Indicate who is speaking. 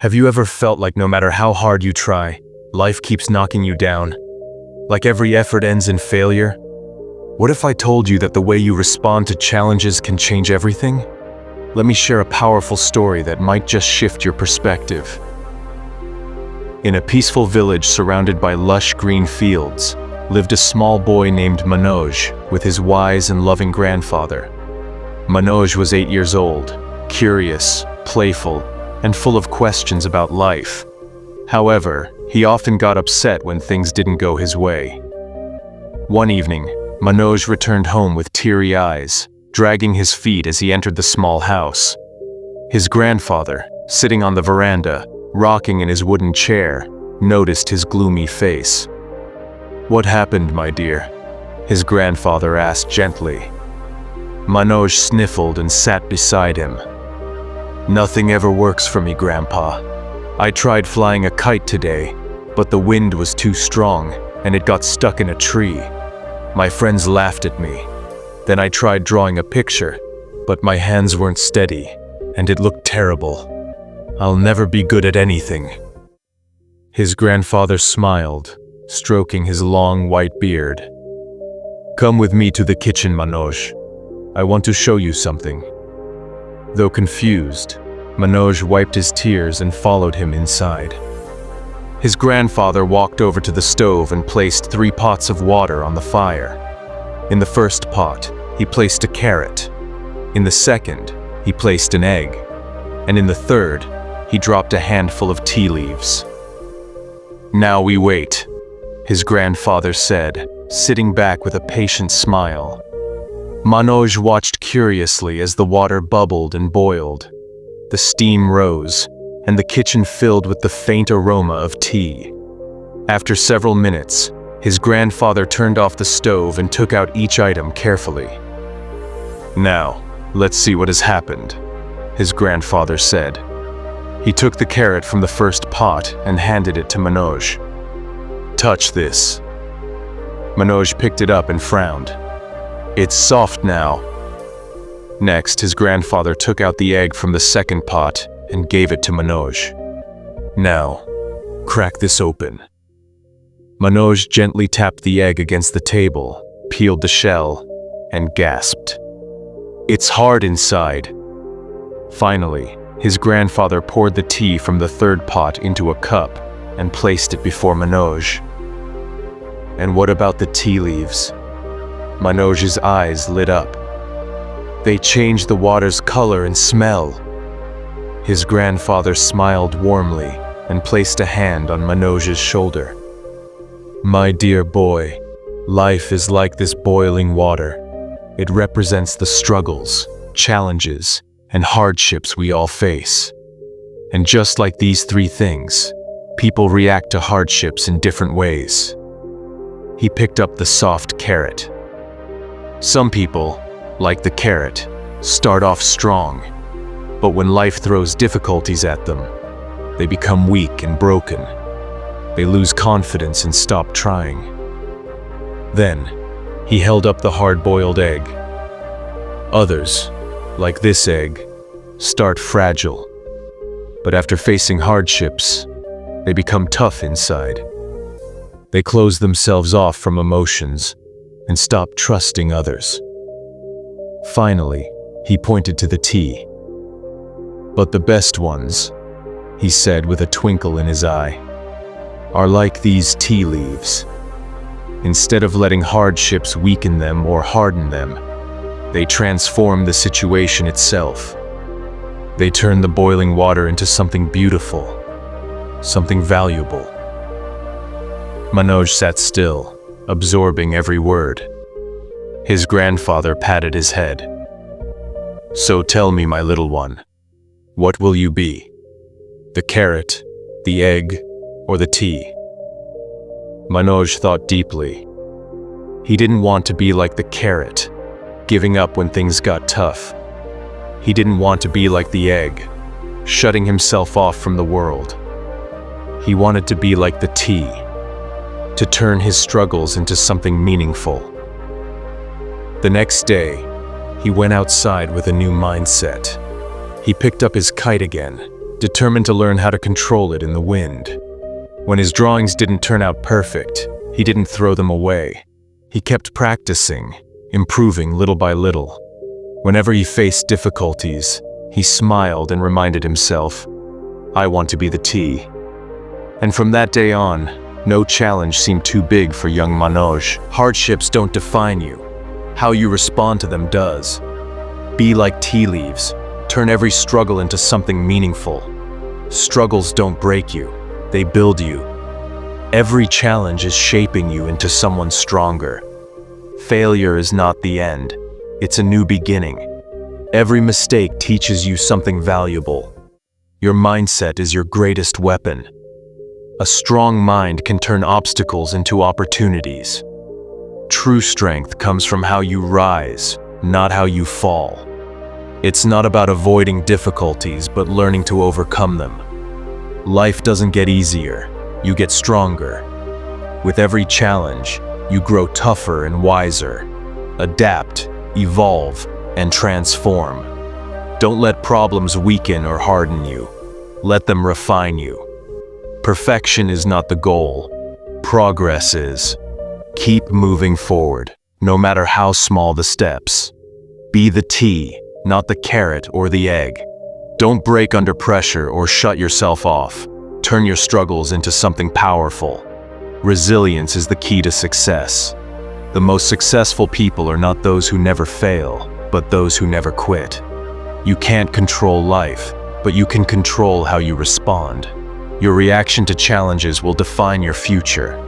Speaker 1: Have you ever felt like no matter how hard you try, life keeps knocking you down? Like every effort ends in failure? What if I told you that the way you respond to challenges can change everything? Let me share a powerful story that might just shift your perspective. In a peaceful village surrounded by lush green fields, lived a small boy named Manoj with his wise and loving grandfather. Manoj was 8 years old, curious, playful, and full of questions about life. However, he often got upset when things didn't go his way. One evening, Manoj returned home with teary eyes, dragging his feet as he entered the small house. His grandfather, sitting on the veranda, rocking in his wooden chair, noticed his gloomy face. "What happened, my dear?" his grandfather asked gently. Manoj sniffled and sat beside him. "Nothing ever works for me, Grandpa. I tried flying a kite today, but the wind was too strong and it got stuck in a tree. My friends laughed at me. Then I tried drawing a picture, but my hands weren't steady and it looked terrible. I'll never be good at anything." His grandfather smiled, stroking his long white beard. "Come with me to the kitchen, Manoj. I want to show you something." Though confused, Manoj wiped his tears and followed him inside. His grandfather walked over to the stove and placed 3 pots of water on the fire. In the first pot, he placed a carrot. In the second, he placed an egg. And in the third, he dropped a handful of tea leaves. "Now we wait," his grandfather said, sitting back with a patient smile. Manoj watched curiously as the water bubbled and boiled. The steam rose, and the kitchen filled with the faint aroma of tea. After several minutes, his grandfather turned off the stove and took out each item carefully. "Now, let's see what has happened," his grandfather said. He took the carrot from the first pot and handed it to Manoj. "Touch this." Manoj picked it up and frowned. "It's soft now." Next, his grandfather took out the egg from the second pot and gave it to Manoj. "Now, crack this open." Manoj gently tapped the egg against the table, peeled the shell, and gasped. "It's hard inside." Finally, his grandfather poured the tea from the third pot into a cup and placed it before Manoj. "And what about the tea leaves?" Manoj's eyes lit up. "They changed the water's color and smell." His grandfather smiled warmly and placed a hand on Manoj's shoulder. "My dear boy, life is like this boiling water. It represents the struggles, challenges, and hardships we all face. And just like these 3 things, people react to hardships in different ways." He picked up the soft carrot. Some people, like the carrot, start off strong, but when life throws difficulties at them, they become weak and broken. They lose confidence and stop trying. Then, he held up the hard-boiled egg. Others, like this egg, start fragile, but after facing hardships, they become tough inside. They close themselves off from emotions and stop trusting others. Finally, he pointed to the tea. "But the best ones," he said with a twinkle in his eye, "are like these tea leaves. Instead of letting hardships weaken them or harden them, they transform the situation itself. They turn the boiling water into something beautiful, something valuable." Manoj sat still, absorbing every word. His grandfather patted his head. "So tell me, my little one, what will you be? The carrot, the egg, or the tea?" Manoj thought deeply. He didn't want to be like the carrot, giving up when things got tough. He didn't want to be like the egg, shutting himself off from the world. He wanted to be like the tea, to turn his struggles into something meaningful. The next day, he went outside with a new mindset. He picked up his kite again, determined to learn how to control it in the wind. When his drawings didn't turn out perfect, he didn't throw them away. He kept practicing, improving little by little. Whenever he faced difficulties, he smiled and reminded himself, "I want to be the T." And from that day on, no challenge seemed too big for young Manoj. Hardships don't define you. How you respond to them does. Be like tea leaves. Turn every struggle into something meaningful. Struggles don't break you, they build you. Every challenge is shaping you into someone stronger. Failure is not the end, it's a new beginning. Every mistake teaches you something valuable. Your mindset is your greatest weapon. A strong mind can turn obstacles into opportunities. True strength comes from how you rise, not how you fall. It's not about avoiding difficulties, but learning to overcome them. Life doesn't get easier, you get stronger. With every challenge, you grow tougher and wiser. Adapt, evolve, and transform. Don't let problems weaken or harden you. Let them refine you. Perfection is not the goal. Progress is. Keep moving forward, no matter how small the steps. Be the tea, not the carrot or the egg. Don't break under pressure or shut yourself off. Turn your struggles into something powerful. Resilience is the key to success. The most successful people are not those who never fail, but those who never quit. You can't control life, but you can control how you respond. Your reaction to challenges will define your future.